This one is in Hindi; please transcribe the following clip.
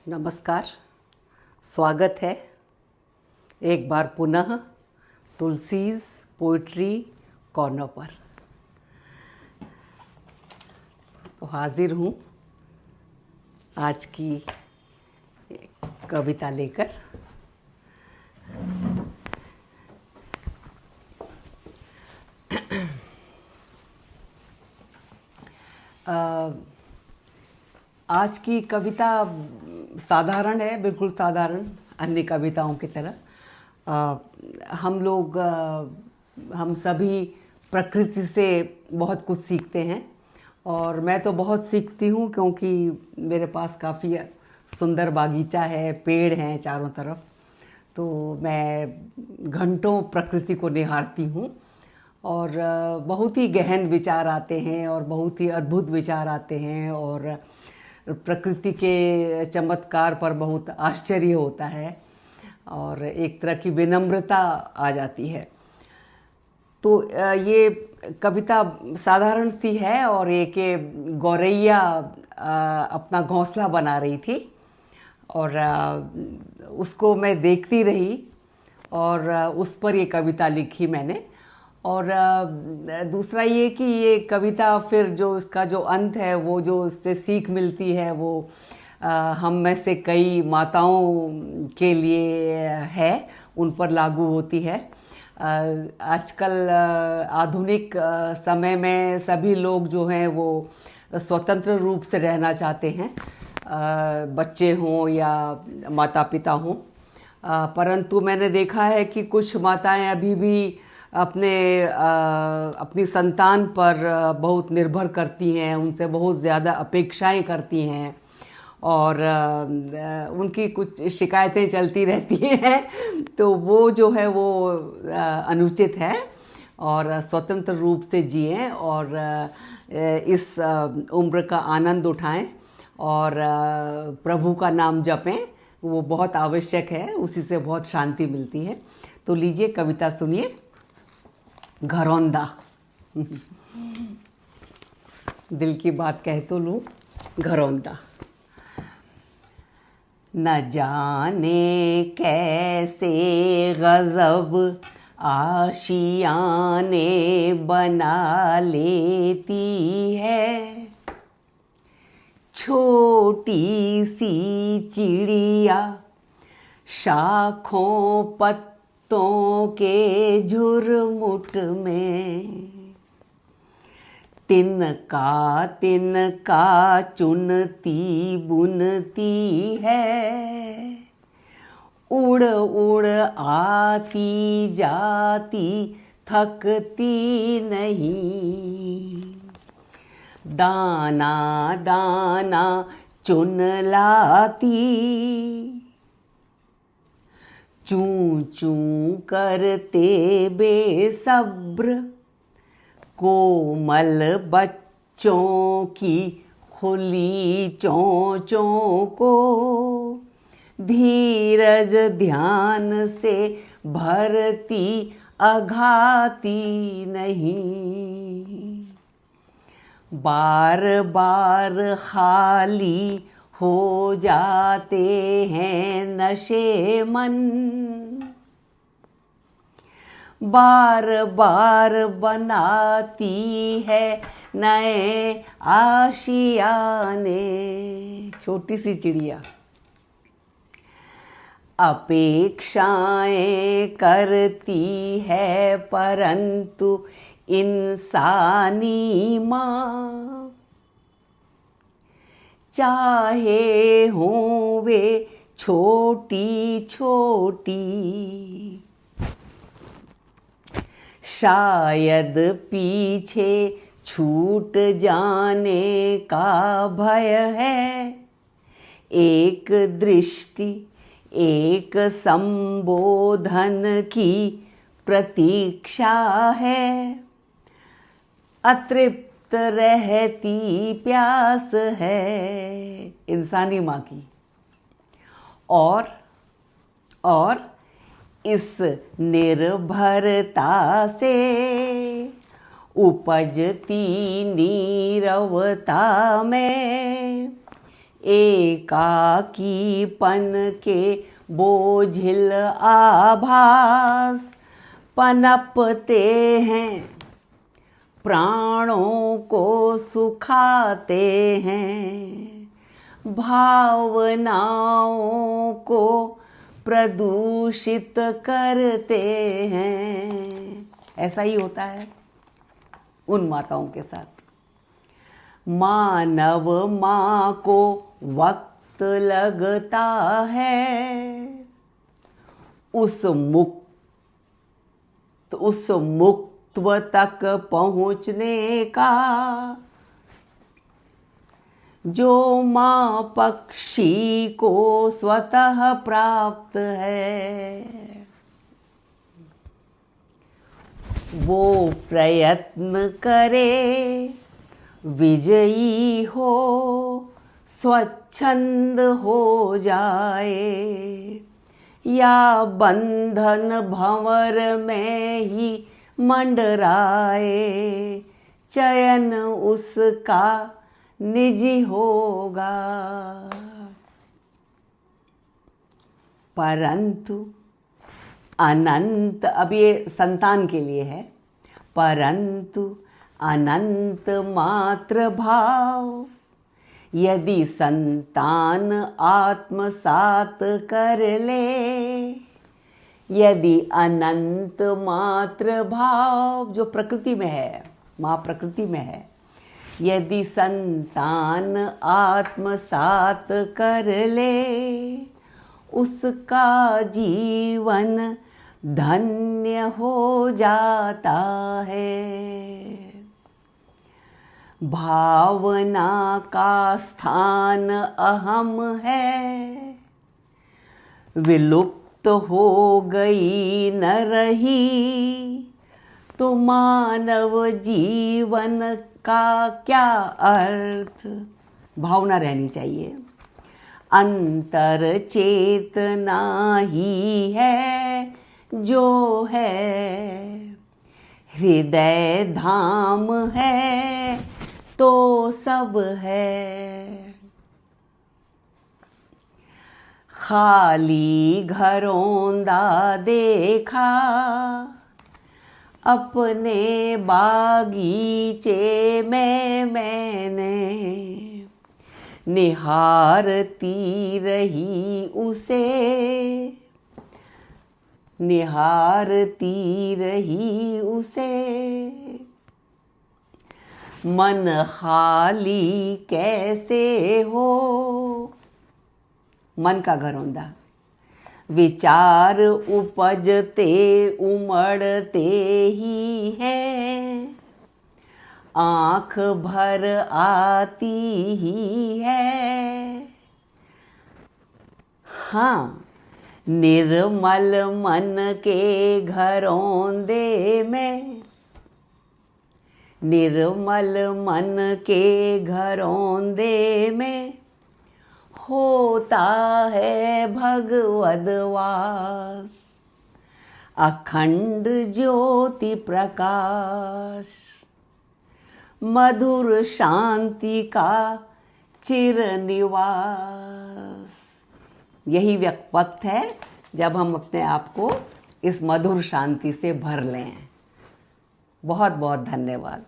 नमस्कार। स्वागत है एक बार पुनः तुलसीज़ पोइट्री कॉर्नर पर। तो हाजिर हूँ आज की कविता लेकर। आज की कविता साधारण है, बिल्कुल साधारण, अन्य कविताओं की तरह। हम सभी प्रकृति से बहुत कुछ सीखते हैं और मैं तो बहुत सीखती हूँ क्योंकि मेरे पास काफ़ी सुंदर बागीचा है, पेड़ हैं चारों तरफ। तो मैं घंटों प्रकृति को निहारती हूँ और बहुत ही गहन विचार आते हैं और बहुत ही अद्भुत विचार आते हैं और प्रकृति के चमत्कार पर बहुत आश्चर्य होता है और एक तरह की विनम्रता आ जाती है। तो ये कविता साधारण सी है और एक गौरैया अपना घोंसला बना रही थी और उसको मैं देखती रही और उस पर ये कविता लिखी मैंने। और दूसरा ये कि ये कविता फिर जो इसका जो अंत है, वो जो इससे सीख मिलती है, वो हम में से कई माताओं के लिए है, उन पर लागू होती है। आजकल आधुनिक समय में सभी लोग जो हैं वो स्वतंत्र रूप से रहना चाहते हैं, बच्चे हों या माता पिता हों। परंतु मैंने देखा है कि कुछ माताएं अभी भी अपनी संतान पर बहुत निर्भर करती हैं, उनसे बहुत ज़्यादा अपेक्षाएं करती हैं और उनकी कुछ शिकायतें चलती रहती हैं। तो वो जो है वो अनुचित है और स्वतंत्र रूप से जिएं और इस उम्र का आनंद उठाएं और प्रभु का नाम जपें। वो बहुत आवश्यक है, उसी से बहुत शांति मिलती है। तो लीजिए कविता सुनिए। घरौंदा। दिल की बात कह तो लूँ। घरौंदा। न जाने कैसे गज़ब आशियाने बना लेती है, छोटी सी चिड़िया शाखों पत्तों के झुरमुट में, तिनका तिनका चुनती बुनती है, उड़ उड़ आती जाती थकती नहीं, दाना दाना चुन लाती, चूं चूं करते बेसब्र कोमल बच्चों की खुली चोंचों को धीरज ध्यान से भरती अघाती नहीं, बार बार खाली हो जाते हैं नशे मन, बार बार बनाती है नए आशियाने। छोटी सी चिड़िया अपेक्षाएं करती है परंतु इंसानी माँ, चाहे हों वे छोटी छोटी, शायद पीछे छूट जाने का भय है, एक दृष्टि एक संबोधन की प्रतीक्षा है, अतृप्त रहती प्यास है इंसानी माँ की। और इस निर्भरता से उपजती नीरवता में एकाकीपन के बोझिल आभास पनपते हैं, प्राणों को सुखाते हैं, भावनाओं को प्रदूषित करते हैं। ऐसा ही होता है उन माताओं के साथ। मानव माँ को वक्त लगता है उस मुक्तत्व तक पहुँचने का जो माँ पक्षी को स्वतः प्राप्त है। वो प्रयत्न करे विजयी हो, स्वच्छंद हो जाए, या बंधन भंवर में ही मंडराए, चयन उसका निजी होगा। परंतु अनंत, अब ये संतान के लिए है, परंतु अनंत मात्र भाव यदि संतान आत्मसात कर ले, यदि अनंत मात्र भाव जो प्रकृति में है, माँ प्रकृति में है, यदि संतान आत्मसात कर ले, उसका जीवन धन्य हो जाता है। भावना का स्थान अहम है, विलुप्त हो गई न रही, तो मानव जीवन का क्या अर्थ। भावना रहनी चाहिए। अंतर चेतना ही है जो है, हृदय धाम है तो सब है। खाली घरौंदा देखा अपने बागीचे में मैंने, निहारती रही उसे, निहारती रही उसे। मन खाली कैसे हो, मन का घरौंदा, विचार उपजते उमड़ते ही हैं, आँख भर आती ही है। हाँ, निर्मल मन के घरौंदे में, निर्मल मन के घरौंदे में होता है भगवद वास, अखंड ज्योति प्रकाश, मधुर शांति का चिर निवास। यही वक्त है जब हम अपने आप को इस मधुर शांति से भर लें। बहुत बहुत धन्यवाद।